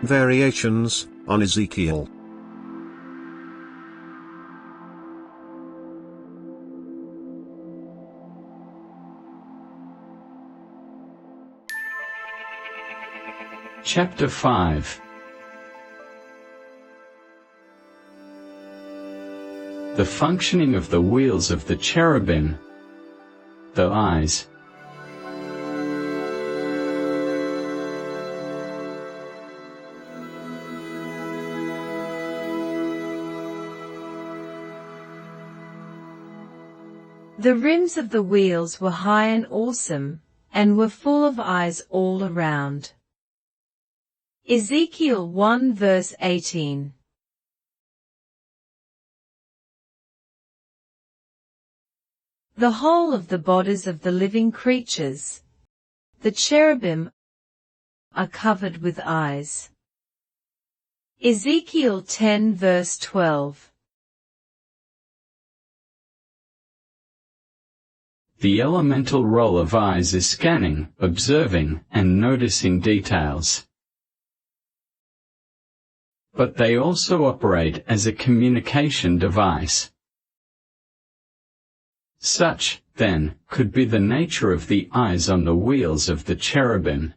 Variations on Ezekiel. Chapter 5. The functioning of the wheels of the cherubim, the eyes. The rims of the wheels were high and awesome, and were full of eyes all around. Ezekiel 1 verse 18. The whole of the bodies of the living creatures, the cherubim, are covered with eyes. Ezekiel 10 verse 12. The elemental role of eyes is scanning, observing, and noticing details. But they also operate as a communication device. Such, then, could be the nature of the eyes on the wheels of the cherubim.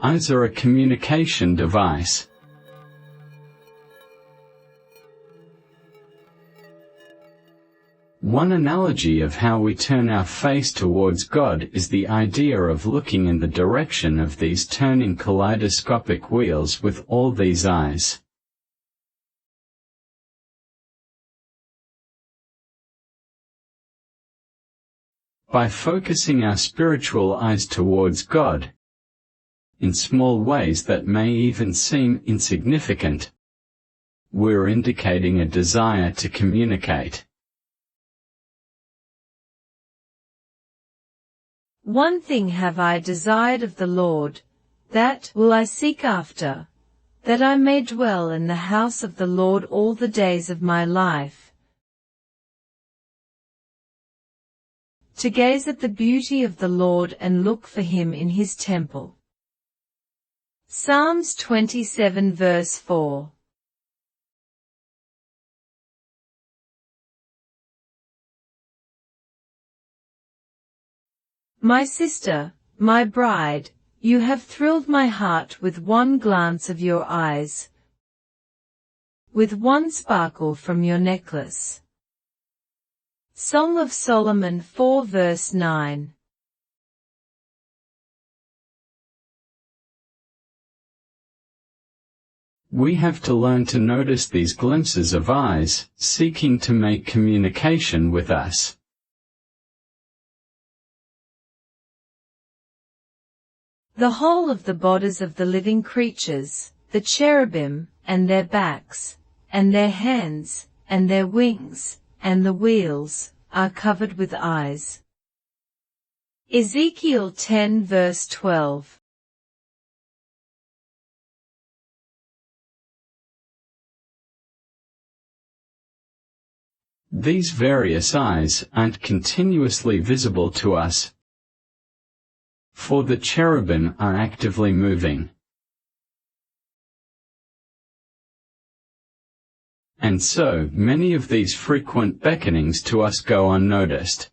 Eyes are a communication device. One analogy of how we turn our face towards God is the idea of looking in the direction of these turning kaleidoscopic wheels with all these eyes. By focusing our spiritual eyes towards God, in small ways that may even seem insignificant, we're indicating a desire to communicate. One thing have I desired of the Lord, that will I seek after, that I may dwell in the house of the Lord all the days of my life, to gaze at the beauty of the Lord and look for him in his temple. Psalms 27 verse 4. My sister, my bride, you have thrilled my heart with one glance of your eyes, with one sparkle from your necklace. Song of Solomon 4 verse 9. We have to learn to notice these glimpses of eyes, seeking to make communication with us. The whole of the bodies of the living creatures, the cherubim, and their backs, and their hands, and their wings, and the wheels, are covered with eyes. Ezekiel 10 verse 12. These various eyes aren't continuously visible to us, for the cherubim are actively moving. And so, many of these frequent beckonings to us go unnoticed.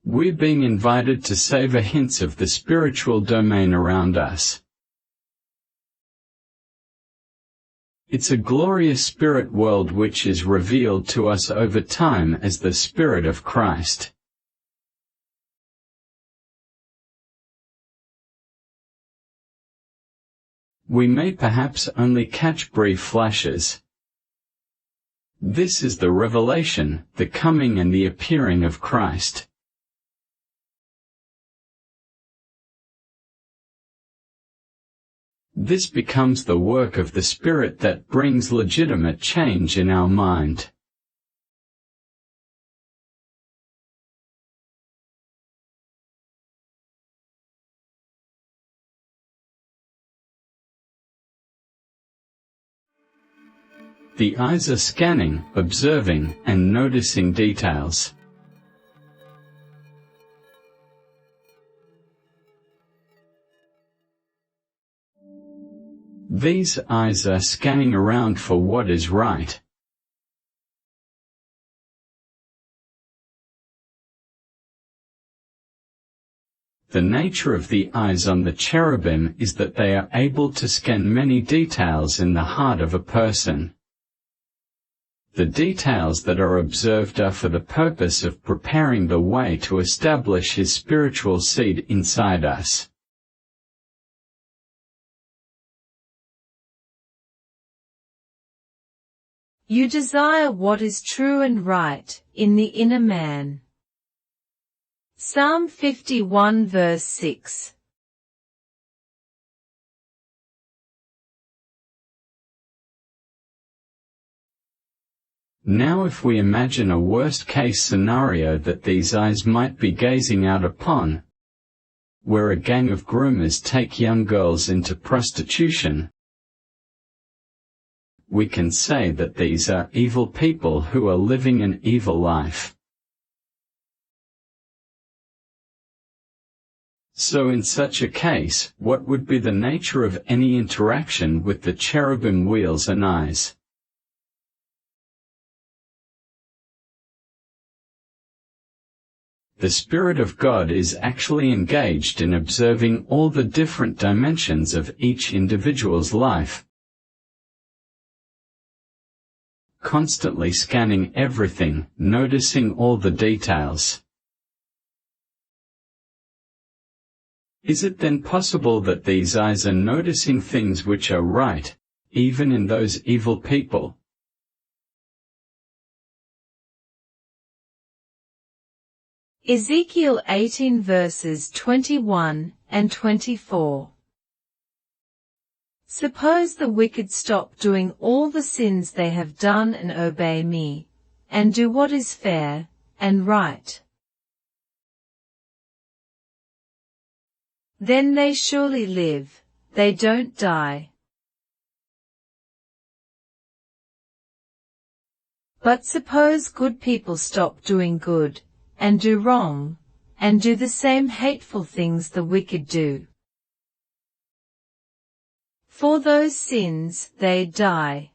We're being invited to savor hints of the spiritual domain around us. It's a glorious spirit world which is revealed to us over time as the Spirit of Christ. We may perhaps only catch brief flashes. This is the revelation, the coming and the appearing of Christ. This becomes the work of the Spirit that brings legitimate change in our mind. The eyes are scanning, observing, and noticing details. These eyes are scanning around for what is right. The nature of the eyes on the cherubim is that they are able to scan many details in the heart of a person. The details that are observed are for the purpose of preparing the way to establish His spiritual seed inside us. You desire what is true and right in the inner man. Psalm 51 verse 6. Now if we imagine a worst-case scenario that these eyes might be gazing out upon, where a gang of groomers take young girls into prostitution, we can say that these are evil people who are living an evil life. So in such a case, what would be the nature of any interaction with the cherubim wheels and eyes? The Spirit of God is actually engaged in observing all the different dimensions of each individual's life, constantly scanning everything, noticing all the details. Is it then possible that these eyes are noticing things which are right, even in those evil people? Ezekiel 18 verses 21 and 24. Suppose the wicked stop doing all the sins they have done and obey me, and do what is fair and right. Then they surely live, they don't die. But suppose good people stop doing good, and do wrong, and do the same hateful things the wicked do. For those sins, they die.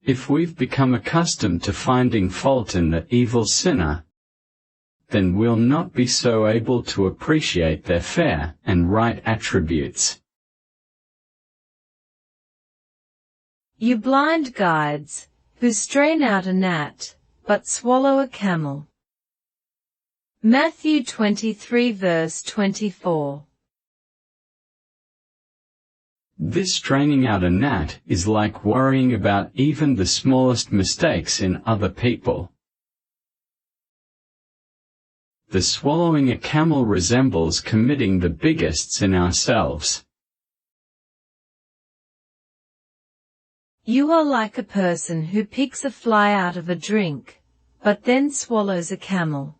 If we've become accustomed to finding fault in the evil sinner, then we'll not be so able to appreciate their fair and right attributes. You blind guides, who strain out a gnat, but swallow a camel. Matthew 23 verse 24. This straining out a gnat is like worrying about even the smallest mistakes in other people. The swallowing a camel resembles committing the biggest sin ourselves. You are like a person who picks a fly out of a drink, but then swallows a camel.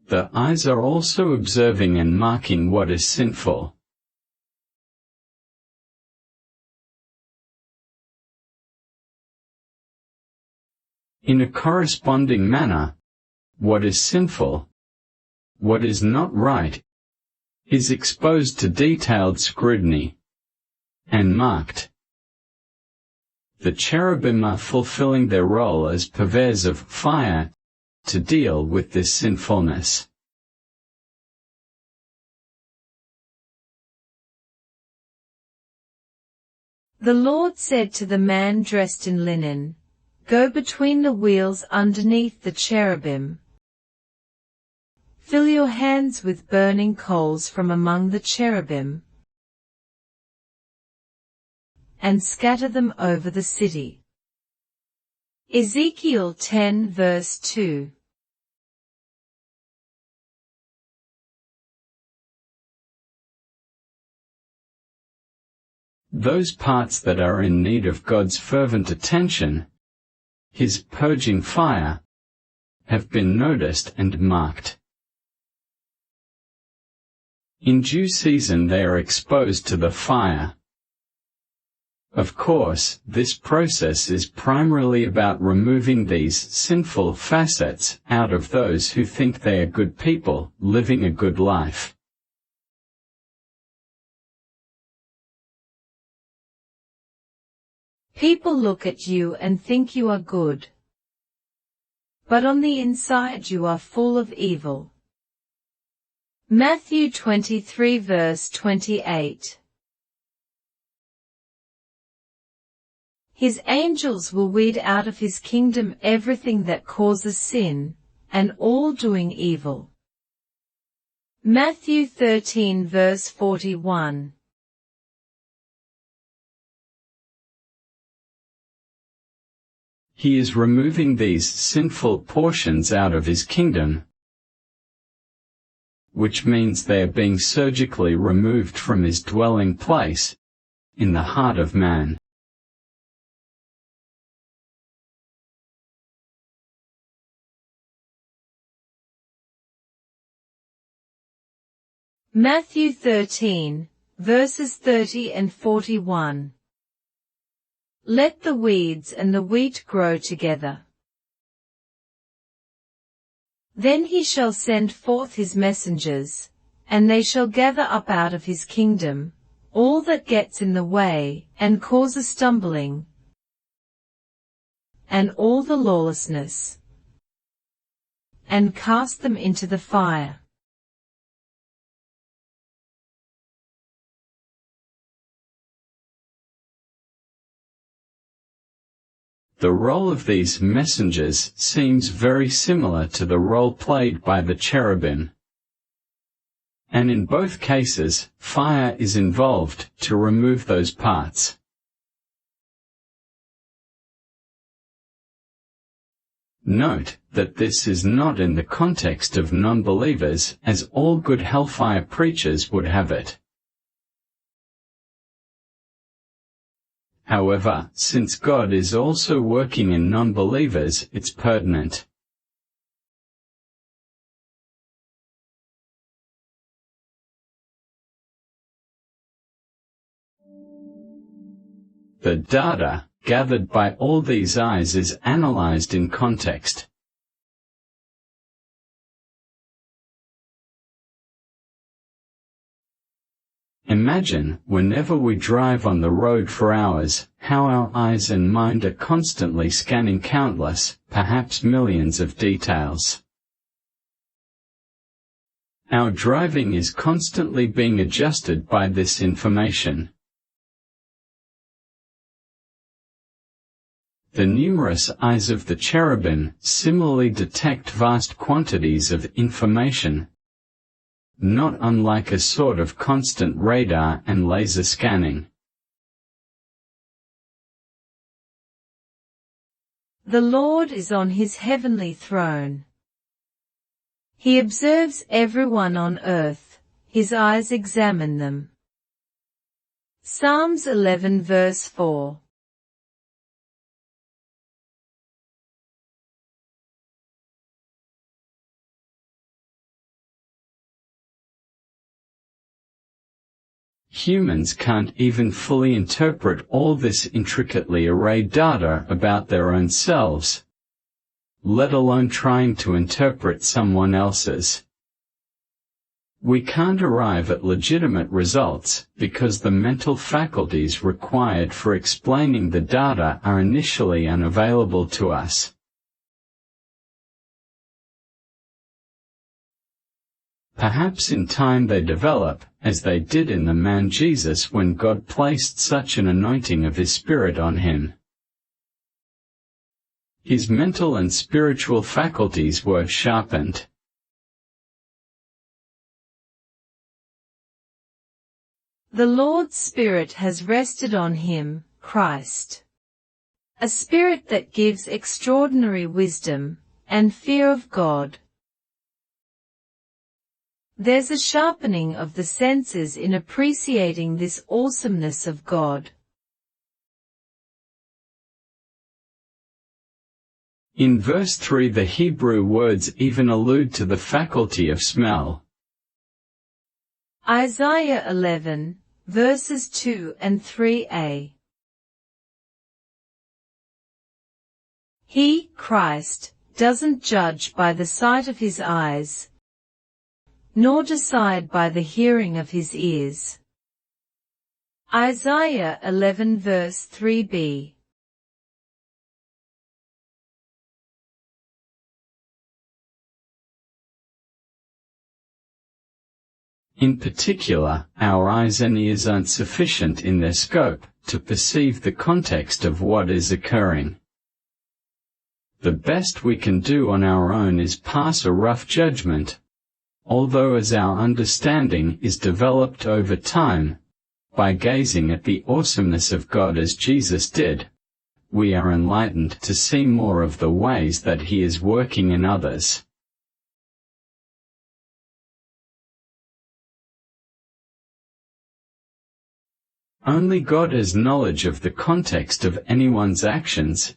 The eyes are also observing and marking what is sinful. In a corresponding manner, what is sinful, what is not right, is exposed to detailed scrutiny and marked. The cherubim are fulfilling their role as purveyors of fire to deal with this sinfulness. The Lord said to the man dressed in linen, "Go between the wheels underneath the cherubim. Fill your hands with burning coals from among the cherubim, and scatter them over the city." Ezekiel 10 verse 2. Those parts that are in need of God's fervent attention, His purging fire, have been noticed and marked. In due season they are exposed to the fire. Of course, this process is primarily about removing these sinful facets out of those who think they are good people, living a good life. People look at you and think you are good. But on the inside you are full of evil. Matthew 23 verse 28. His angels will weed out of his kingdom everything that causes sin, and all doing evil. Matthew 13 verse 41. He is removing these sinful portions out of his kingdom, which means they are being surgically removed from his dwelling place, in the heart of man. Matthew 13, verses 30 and 41. Let the weeds and the wheat grow together. Then he shall send forth his messengers, and they shall gather up out of his kingdom all that gets in the way, and causes stumbling, and all the lawlessness, and cast them into the fire. The role of these messengers seems very similar to the role played by the cherubim. And in both cases, fire is involved to remove those parts. Note that this is not in the context of non-believers, as all good hellfire preachers would have it. However, since God is also working in non-believers, it's pertinent. The data gathered by all these eyes is analyzed in context. Imagine, whenever we drive on the road for hours, how our eyes and mind are constantly scanning countless, perhaps millions of details. Our driving is constantly being adjusted by this information. The numerous eyes of the cherubim similarly detect vast quantities of information, not unlike a sort of constant radar and laser scanning. The Lord is on his heavenly throne. He observes everyone on earth, his eyes examine them. Psalms 11 verse 4. Humans can't even fully interpret all this intricately arrayed data about their own selves, let alone trying to interpret someone else's. We can't arrive at legitimate results because the mental faculties required for explaining the data are initially unavailable to us. Perhaps in time they develop, as they did in the man Jesus when God placed such an anointing of His Spirit on him. His mental and spiritual faculties were sharpened. The Lord's Spirit has rested on him, Christ. A spirit that gives extraordinary wisdom and fear of God. There's a sharpening of the senses in appreciating this awesomeness of God. In verse 3 the Hebrew words even allude to the faculty of smell. Isaiah 11, verses 2 and 3a. He, Christ, doesn't judge by the sight of his eyes, nor decide by the hearing of his ears. Isaiah 11 verse 3b. In particular, our eyes and ears aren't sufficient in their scope to perceive the context of what is occurring. The best we can do on our own is pass a rough judgment, although as our understanding is developed over time, by gazing at the awesomeness of God as Jesus did, we are enlightened to see more of the ways that He is working in others. Only God has knowledge of the context of anyone's actions,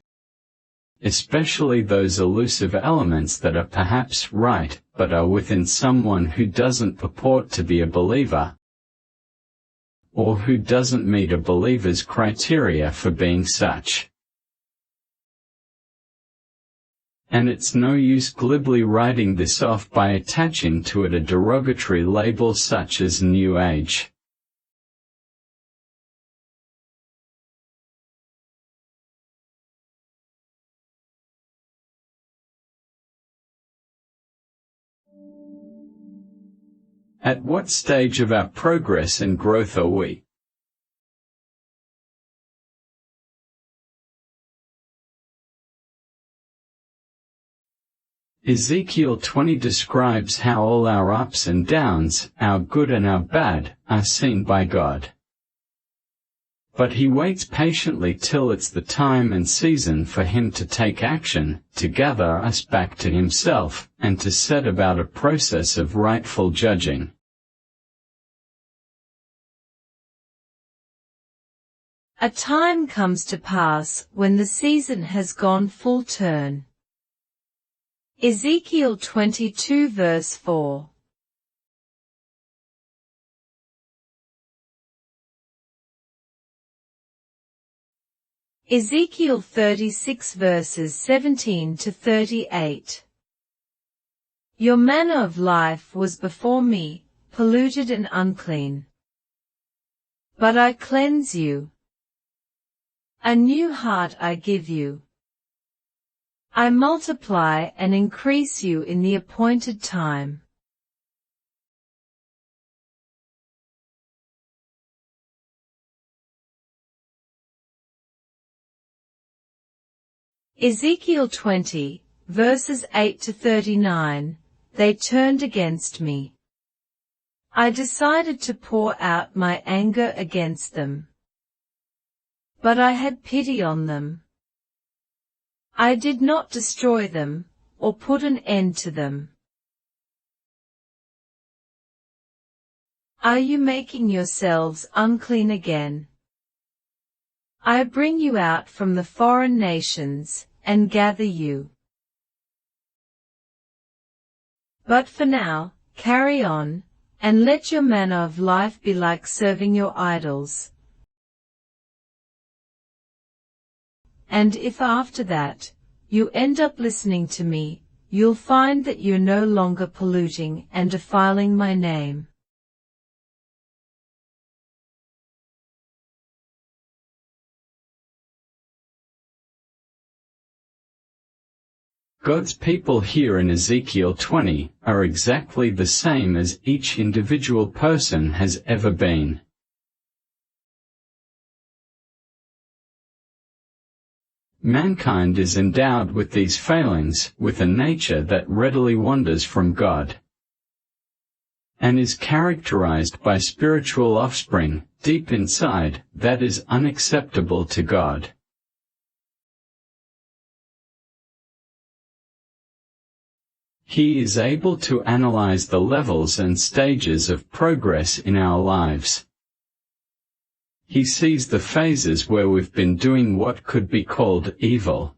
especially those elusive elements that are perhaps right, but are within someone who doesn't purport to be a believer, or who doesn't meet a believer's criteria for being such. And it's no use glibly writing this off by attaching to it a derogatory label such as New Age. At what stage of our progress and growth are we? Ezekiel 20 describes how all our ups and downs, our good and our bad, are seen by God. But He waits patiently till it's the time and season for Him to take action, to gather us back to Himself, and to set about a process of rightful judging. A time comes to pass when the season has gone full turn. Ezekiel 22 verse 4. Ezekiel 36 verses 17 to 38. Your manner of life was before me, polluted and unclean. But I cleanse you. A new heart I give you. I multiply and increase you in the appointed time. Ezekiel 20, verses 8 to 39, they turned against me. I decided to pour out my anger against them. But I had pity on them. I did not destroy them, or put an end to them. Are you making yourselves unclean again? I bring you out from the foreign nations, and gather you. But for now, carry on, and let your manner of life be like serving your idols. And if after that, you end up listening to me, you'll find that you're no longer polluting and defiling my name. God's people here in Ezekiel 20 are exactly the same as each individual person has ever been. Mankind is endowed with these failings, with a nature that readily wanders from God, and is characterized by spiritual offspring, deep inside, that is unacceptable to God. He is able to analyze the levels and stages of progress in our lives. He sees the phases where we've been doing what could be called evil,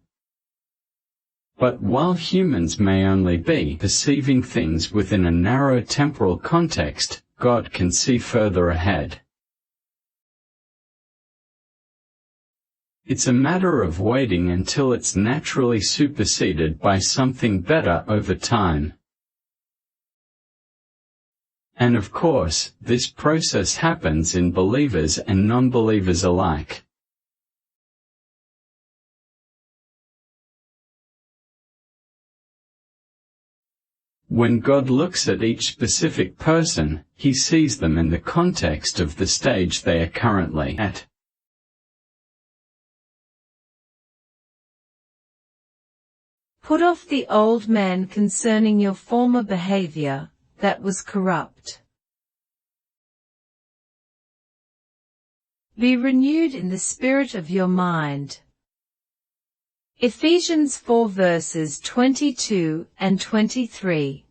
But while humans may only be perceiving things within a narrow temporal context, God can see further ahead. It's a matter of waiting until it's naturally superseded by something better over time. And of course, this process happens in believers and non-believers alike. When God looks at each specific person, He sees them in the context of the stage they are currently at. Put off the old man concerning your former behavior, that was corrupt. Be renewed in the spirit of your mind. Ephesians 4 verses 22 and 23.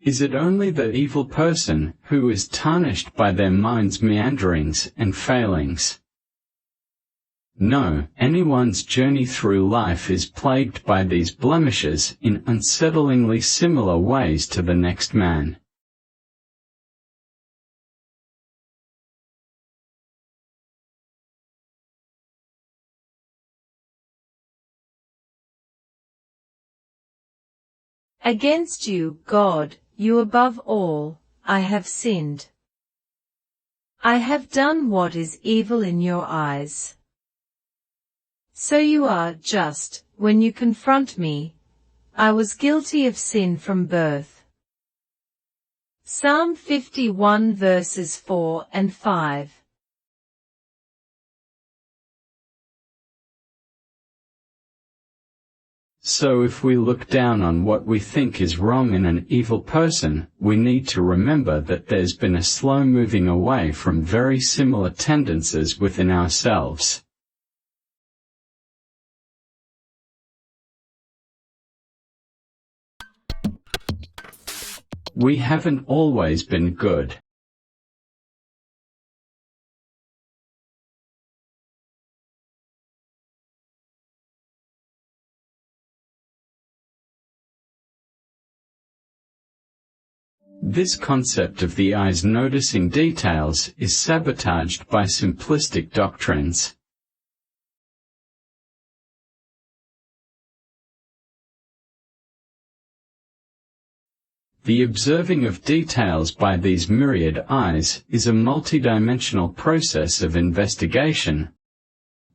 Is it only the evil person who is tarnished by their mind's meanderings and failings? No, anyone's journey through life is plagued by these blemishes in unsettlingly similar ways to the next man. Against you, God, you above all, I have sinned. I have done what is evil in your eyes. So you are just, when you confront me. I was guilty of sin from birth. Psalm 51 verses 4 and 5. So if we look down on what we think is wrong in an evil person, we need to remember that there's been a slow moving away from very similar tendencies within ourselves. We haven't always been good. This concept of the eyes noticing details is sabotaged by simplistic doctrines. The observing of details by these myriad eyes is a multidimensional process of investigation,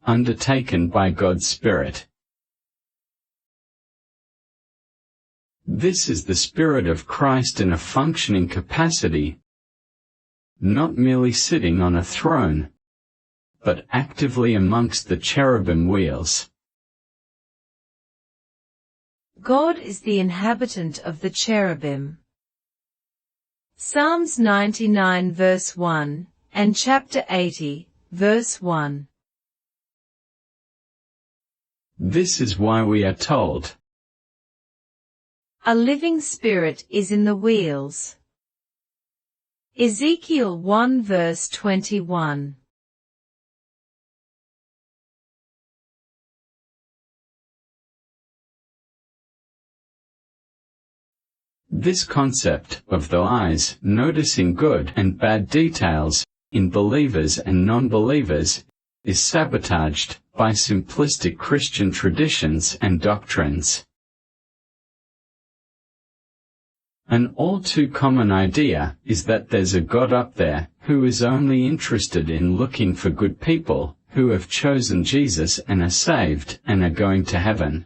undertaken by God's Spirit. This is the Spirit of Christ in a functioning capacity, not merely sitting on a throne, but actively amongst the cherubim wheels. God is the inhabitant of the cherubim. Psalms 99 verse 1, and chapter 80, verse 1. This is why we are told, a living spirit is in the wheels. Ezekiel 1 verse 21. This concept of the eyes noticing good and bad details in believers and non-believers is sabotaged by simplistic Christian traditions and doctrines. An all too common idea is that there's a God up there who is only interested in looking for good people who have chosen Jesus and are saved and are going to heaven.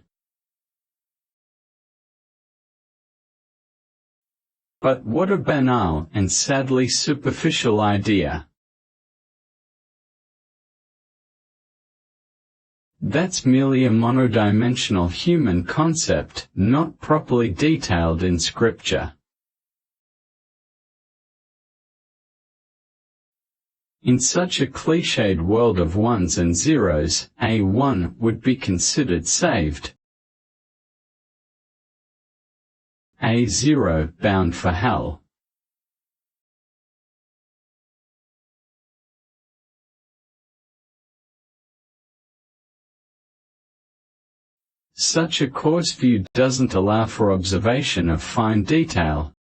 But what a banal and sadly superficial idea. That's merely a monodimensional human concept, not properly detailed in Scripture. In such a cliched world of ones and zeros, a one would be considered saved, a zero bound for hell. Such a coarse view doesn't allow for observation of fine detail,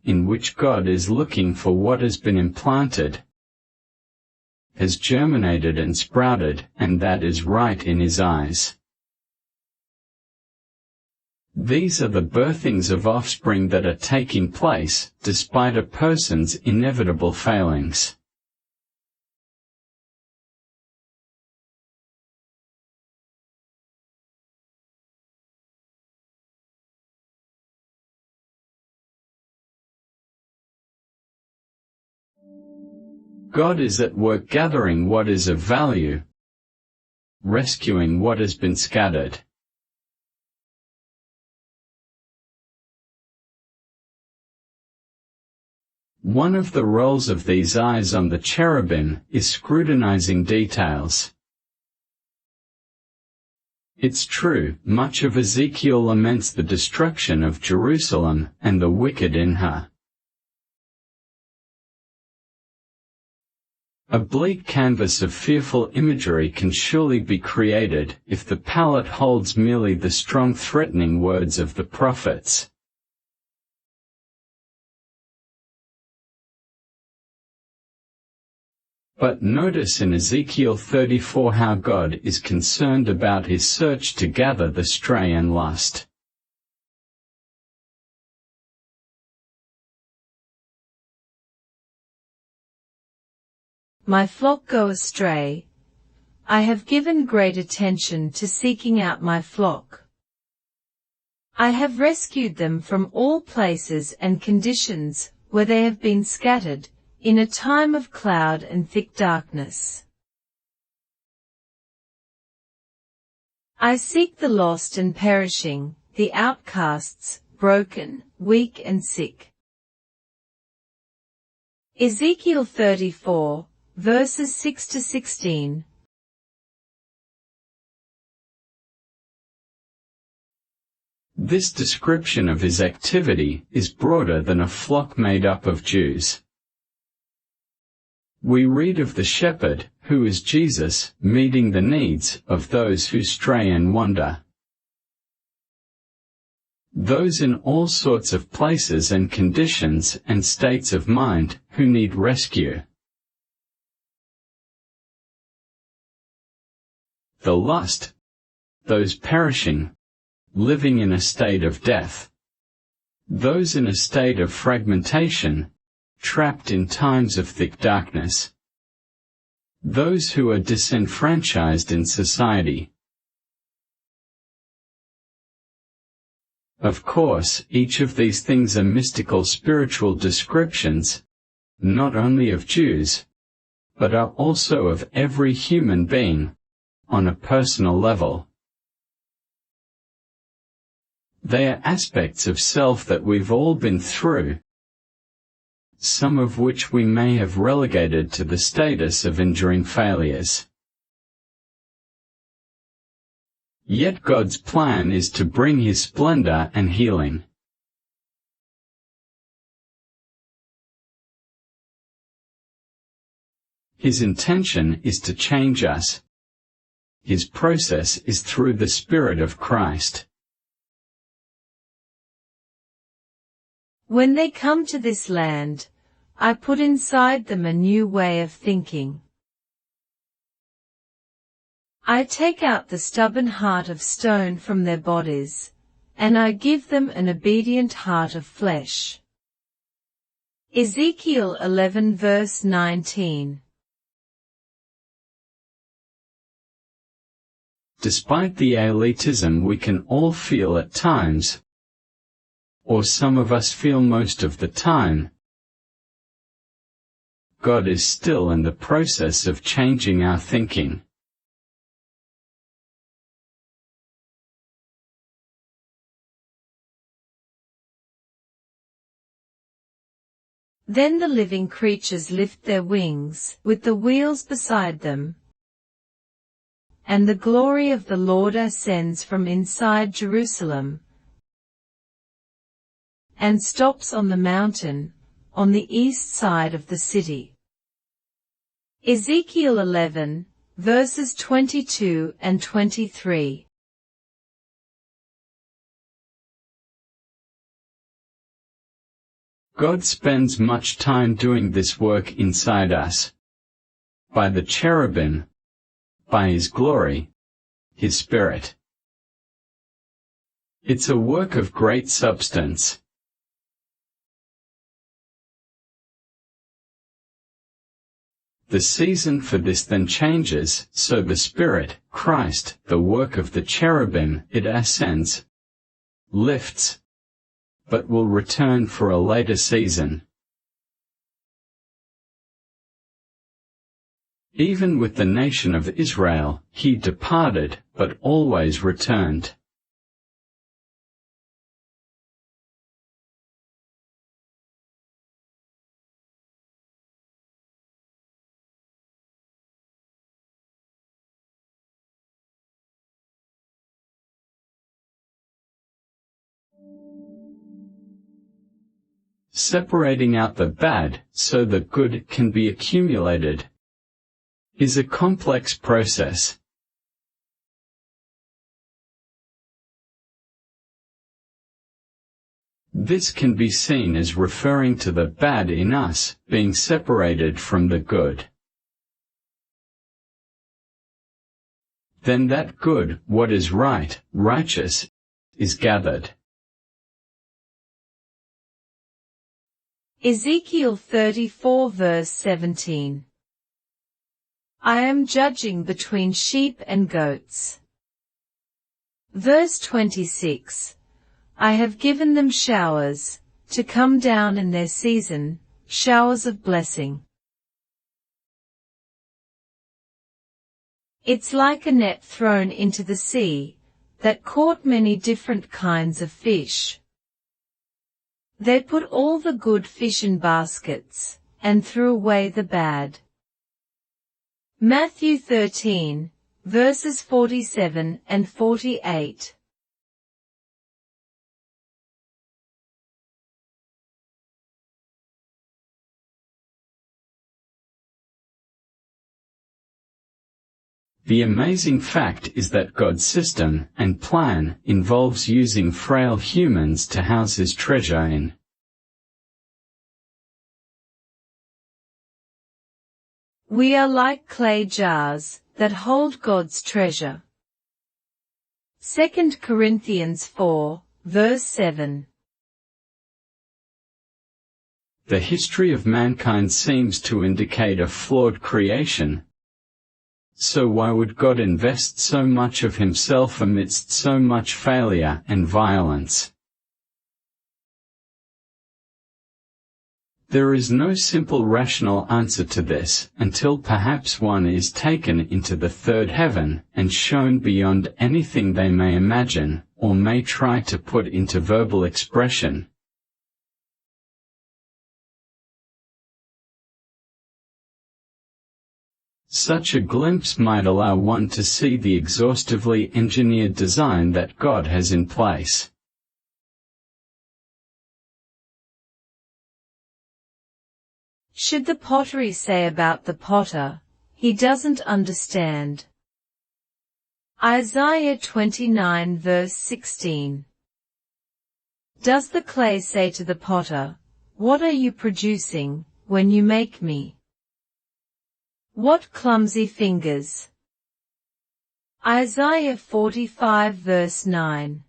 in which God is looking for what has been implanted, has germinated and sprouted, and that is right in His eyes. These are the birthings of offspring that are taking place, despite a person's inevitable failings. God is at work gathering what is of value, rescuing what has been scattered. One of the roles of these eyes on the cherubim is scrutinizing details. It's true, much of Ezekiel laments the destruction of Jerusalem and the wicked in her. A bleak canvas of fearful imagery can surely be created if the palette holds merely the strong threatening words of the prophets. But notice in Ezekiel 34 how God is concerned about His search to gather the stray and lost. My flock go astray. I have given great attention to seeking out my flock. I have rescued them from all places and conditions where they have been scattered, in a time of cloud and thick darkness. I seek the lost and perishing, the outcasts, broken, weak and sick. Ezekiel 34, verses 6 to 16. This description of His activity is broader than a flock made up of Jews. We read of the shepherd, who is Jesus, meeting the needs of those who stray and wander. Those in all sorts of places and conditions and states of mind who need rescue. The lost, those perishing, living in a state of death. Those in a state of fragmentation, trapped in times of thick darkness. Those who are disenfranchised in society. Of course, each of these things are mystical spiritual descriptions, not only of Jews, but are also of every human being, on a personal level. They are aspects of self that we've all been through, some of which we may have relegated to the status of enduring failures. Yet God's plan is to bring His splendor and healing. His intention is to change us. His process is through the Spirit of Christ. When they come to this land, I put inside them a new way of thinking. I take out the stubborn heart of stone from their bodies, and I give them an obedient heart of flesh. Ezekiel 11 verse 19. Despite the elitism we can all feel at times, or some of us feel most of the time, God is still in the process of changing our thinking. Then the living creatures lift their wings, with the wheels beside them, and the glory of the Lord ascends from inside Jerusalem, and stops on the mountain, on the east side of the city. Ezekiel 11, verses 22 and 23. God spends much time doing this work inside us. By the cherubim, by His glory, His Spirit. It's a work of great substance. The season for this then changes, so the Spirit, Christ, the work of the cherubim, it ascends, lifts, but will return for a later season. Even with the nation of Israel, He departed, but always returned. Separating out the bad, so the good can be accumulated, is a complex process. This can be seen as referring to the bad in us being separated from the good. Then that good, what is right, righteous, is gathered. Ezekiel 34 verse 17. I am judging between sheep and goats. Verse 26. I have given them showers, to come down in their season, showers of blessing. It's like a net thrown into the sea, that caught many different kinds of fish. They put all the good fish in baskets, and threw away the bad. Matthew 13, verses 47 and 48. The amazing fact is that God's system and plan involves using frail humans to house His treasure in. We are like clay jars that hold God's treasure. 2 Corinthians 4, verse 7. The history of mankind seems to indicate a flawed creation. So why would God invest so much of Himself amidst so much failure and violence? There is no simple rational answer to this, until perhaps one is taken into the third heaven, and shown beyond anything they may imagine, or may try to put into verbal expression. Such a glimpse might allow one to see the exhaustively engineered design that God has in place. Should the pottery say about the potter, he doesn't understand? Isaiah 29 verse 16. Does the clay say to the potter, "What are you producing, when you make me? What clumsy fingers?" Isaiah 45 verse 9.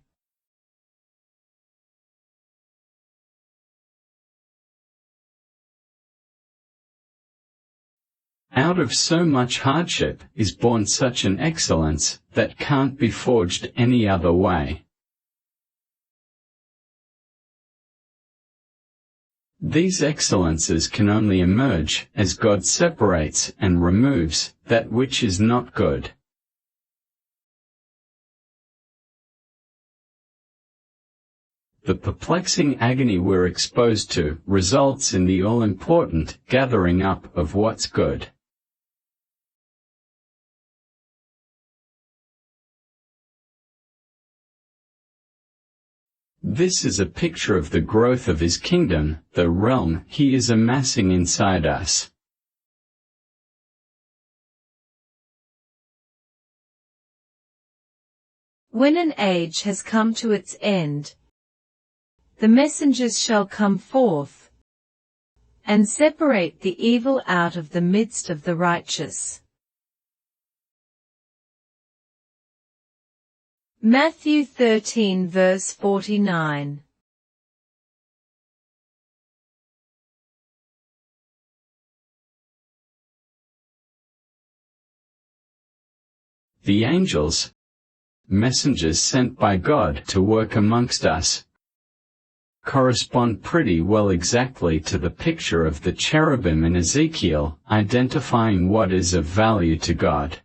Out of so much hardship is born such an excellence that can't be forged any other way. These excellences can only emerge as God separates and removes that which is not good. The perplexing agony we're exposed to results in the all-important gathering up of what's good. This is a picture of the growth of His kingdom, the realm He is amassing inside us. When an age has come to its end, the messengers shall come forth, and separate the evil out of the midst of the righteous. Matthew 13 verse 49. The angels, messengers sent by God to work amongst us, correspond pretty well exactly to the picture of the cherubim in Ezekiel, identifying what is of value to God.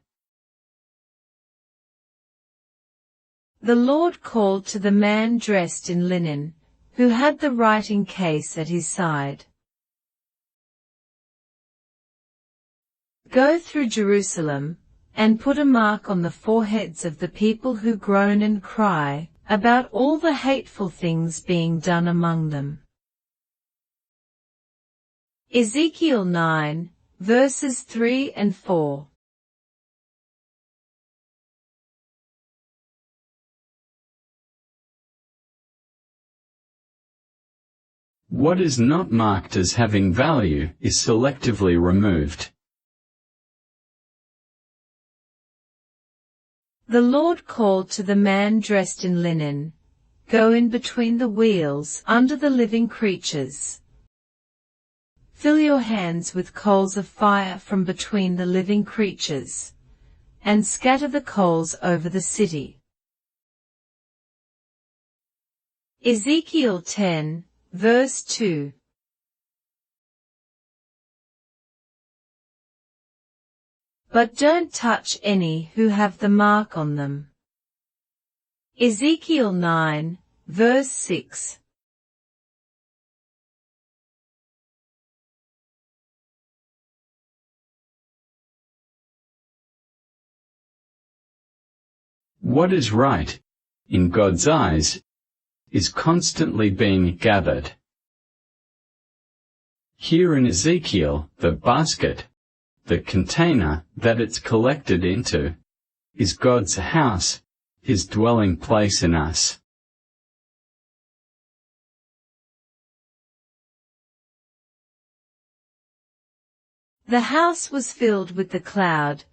The Lord called to the man dressed in linen, who had the writing case at his side. Go through Jerusalem, and put a mark on the foreheads of the people who groan and cry about all the hateful things being done among them. Ezekiel 9, verses 3 and 4. What is not marked as having value is selectively removed. The Lord called to the man dressed in linen, go in between the wheels under the living creatures. Fill your hands with coals of fire from between the living creatures, and scatter the coals over the city. Ezekiel 10, verse 2. But don't touch any who have the mark on them. Ezekiel 9, verse 6. What is right, in God's eyes, is constantly being gathered. Here in Ezekiel, the basket, the container that it's collected into, is God's house, His dwelling place in us. The house was filled with the cloud,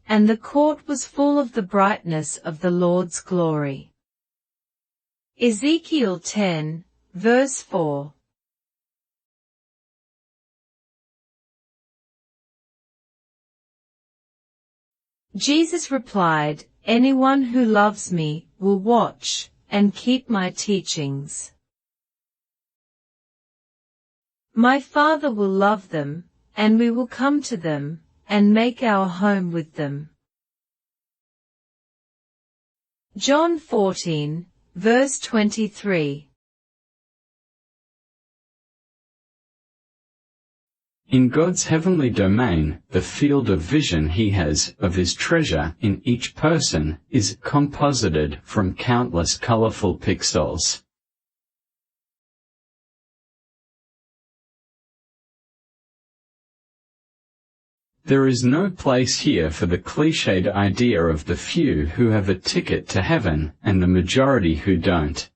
and the court was full of the brightness of the Lord's glory. Ezekiel 10, verse 4. Jesus replied, anyone who loves me will watch and keep my teachings. My Father will love them, and we will come to them, and make our home with them. John 14, verse 23. In God's heavenly domain, the field of vision He has of His treasure in each person is composited from countless colorful pixels. There is no place here for the cliched idea of the few who have a ticket to heaven and the majority who don't.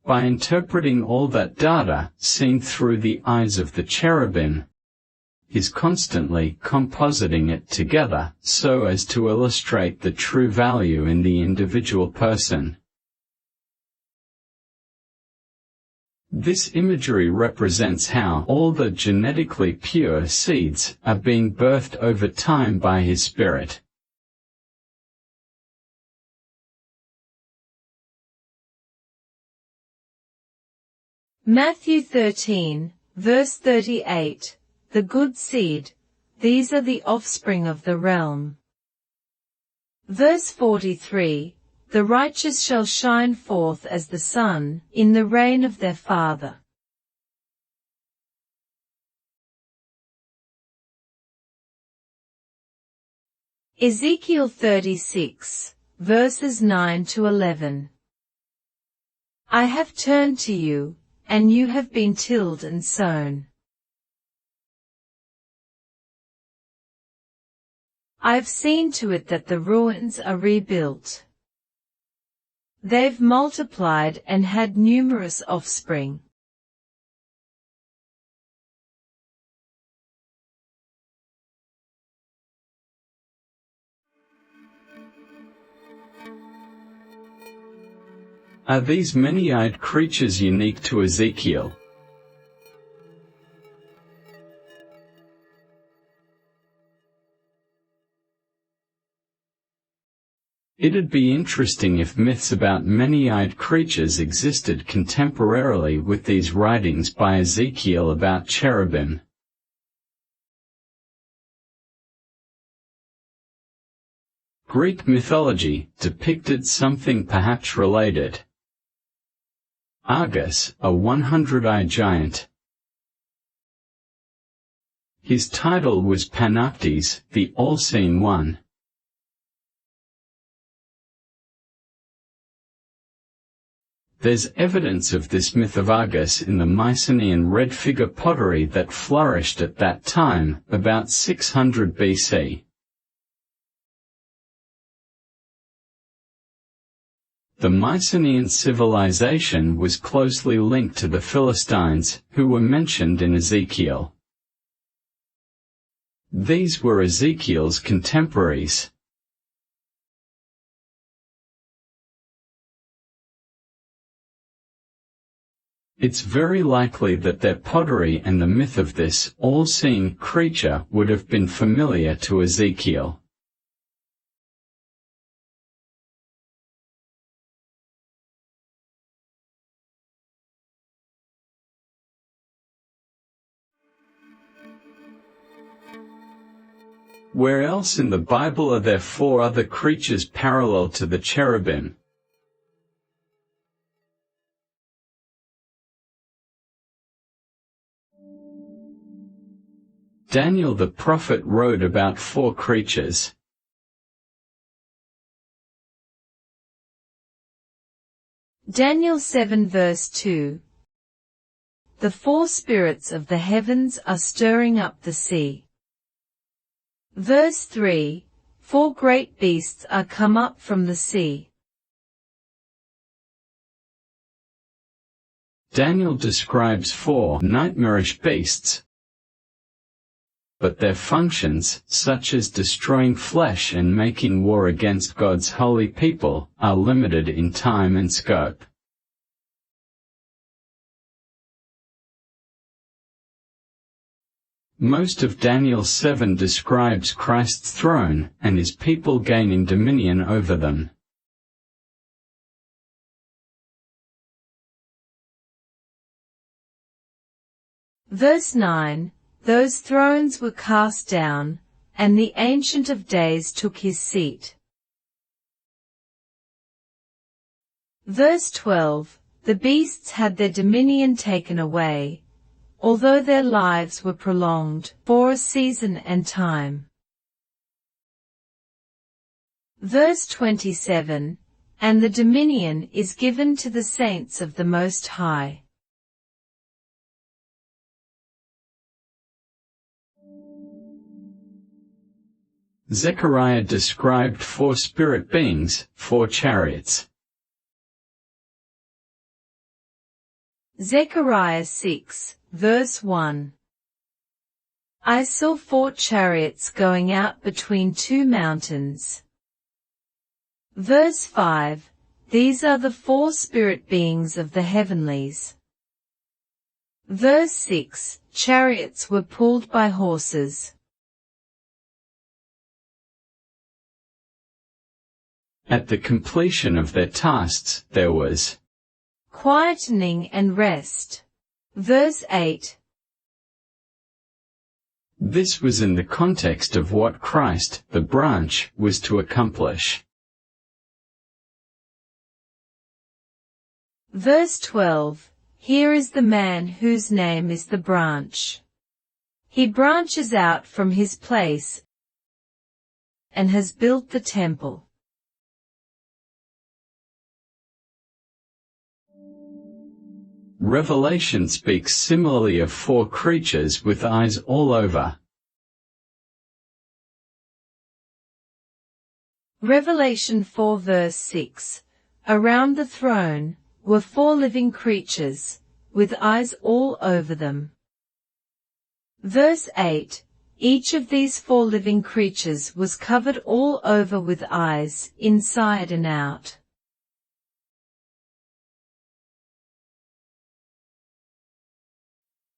By interpreting all that data seen through the eyes of the cherubim, He's constantly compositing it together so as to illustrate the true value in the individual person. This imagery represents how all the genetically pure seeds are being birthed over time by His Spirit. Matthew 13, verse 38, the good seed, these are the offspring of the realm. Verse 43, the righteous shall shine forth as the sun in the reign of their Father. Ezekiel 36, verses 9 to 11. I have turned to you, and you have been tilled and sown. I've seen to it that the ruins are rebuilt. They've multiplied and had numerous offspring. Are these many-eyed creatures unique to Ezekiel? It'd be interesting if myths about many-eyed creatures existed contemporarily with these writings by Ezekiel about cherubim. Greek mythology depicted something perhaps related. Argus, a 100-eyed giant. His title was Panoptes, the all-seeing one. There's evidence of this myth of Argus in the Mycenaean red figure pottery that flourished at that time, about 600 BC. The Mycenaean civilization was closely linked to the Philistines, who were mentioned in Ezekiel. These were Ezekiel's contemporaries. It's very likely that their pottery and the myth of this all-seeing creature would have been familiar to Ezekiel. Where else in the Bible are there 4 other creatures parallel to the cherubim? Daniel the prophet wrote about 4 creatures. Daniel 7 verse 2. The 4 spirits of the heavens are stirring up the sea. Verse 3. 4 great beasts are come up from the sea. Daniel describes 4 nightmarish beasts, but their functions, such as destroying flesh and making war against God's holy people, are limited in time and scope. Most of Daniel 7 describes Christ's throne, and his people gaining dominion over them. Verse 9. Those thrones were cast down, and the Ancient of Days took his seat. Verse 12. The beasts had their dominion taken away, although their lives were prolonged, for a season and time. Verse 27. And the dominion is given to the saints of the Most High. Zechariah described 4 spirit beings, 4 chariots. Zechariah 6, verse 1. I saw 4 chariots going out between 2 mountains. Verse 5. These are the 4 spirit beings of the heavenlies. Verse 6. Chariots were pulled by horses. At the completion of their tasks, there was quietening and rest. Verse 8. This was in the context of what Christ, the branch, was to accomplish. Verse 12. Here is the man whose name is the branch. He branches out from his place and has built the temple. Revelation speaks similarly of 4 creatures with eyes all over. Revelation 4 verse 6. Around the throne were 4 living creatures, with eyes all over them. Verse 8. Each of these 4 living creatures was covered all over with eyes, inside and out.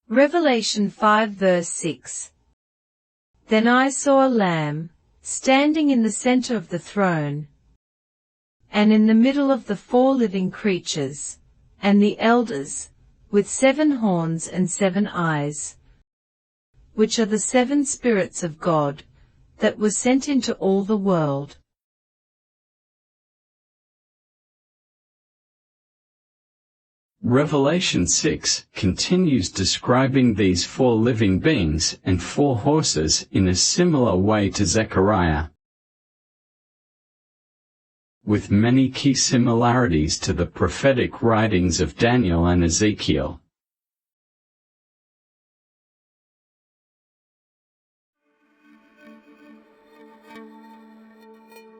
Revelation 5 verse 6. Then I saw a lamb, standing in the center of the throne, and in the middle of the 4 living creatures, and the elders, with 7 horns and 7 eyes, which are the 7 spirits of God, that were sent into all the world. Revelation 6 continues describing these 4 living beings and 4 horses in a similar way to Zechariah, with many key similarities to the prophetic writings of Daniel and Ezekiel.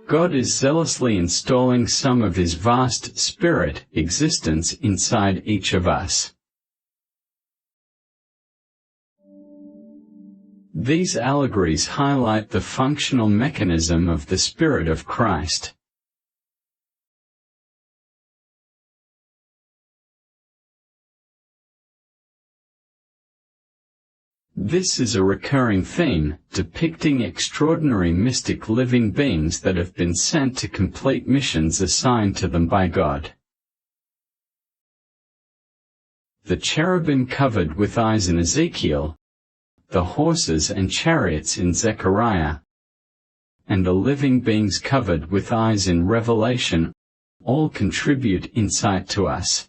God is zealously installing some of His vast spirit existence inside each of us. These allegories highlight the functional mechanism of the Spirit of Christ. This is a recurring theme, depicting extraordinary mystic living beings that have been sent to complete missions assigned to them by God. The cherubim covered with eyes in Ezekiel, the horses and chariots in Zechariah, and the living beings covered with eyes in Revelation, all contribute insight to us.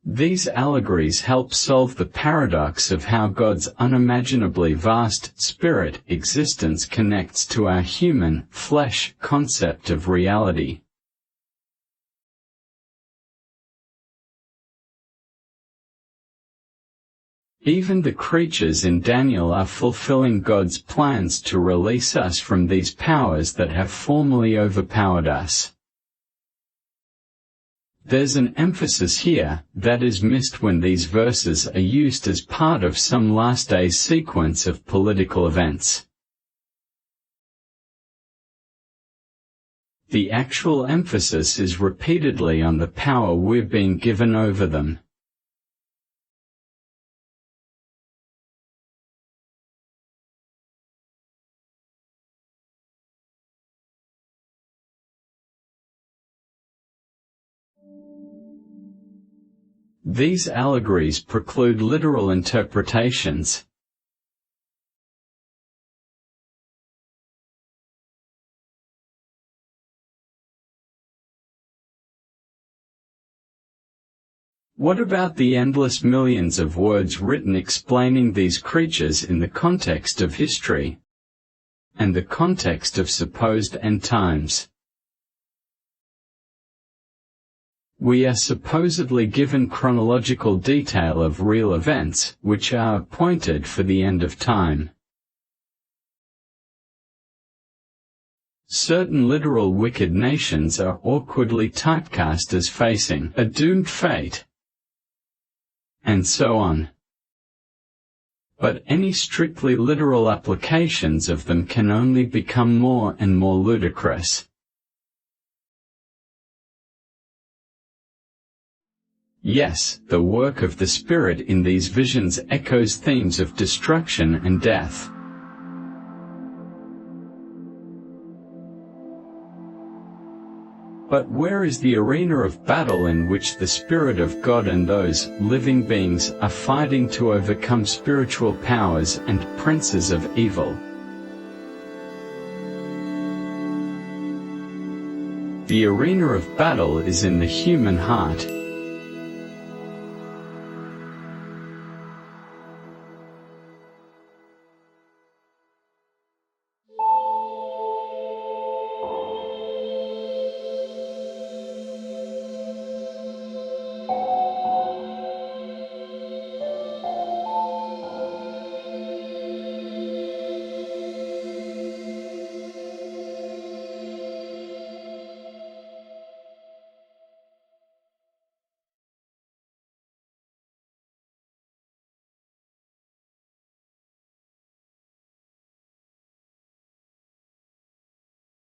These allegories help solve the paradox of how God's unimaginably vast spirit existence connects to our human, flesh concept of reality. Even the creatures in Daniel are fulfilling God's plans to release us from these powers that have formerly overpowered us. There's an emphasis here that is missed when these verses are used as part of some last days sequence of political events. The actual emphasis is repeatedly on the power we're being given over them. These allegories preclude literal interpretations. What about the endless millions of words written explaining these creatures in the context of history and the context of supposed end times? We are supposedly given chronological detail of real events, which are appointed for the end of time. Certain literal wicked nations are awkwardly typecast as facing a doomed fate, and so on. But any strictly literal applications of them can only become more and more ludicrous. Yes, the work of the Spirit in these visions echoes themes of destruction and death. But where is the arena of battle in which the Spirit of God and those living beings are fighting to overcome spiritual powers and princes of evil? The arena of battle is in the human heart.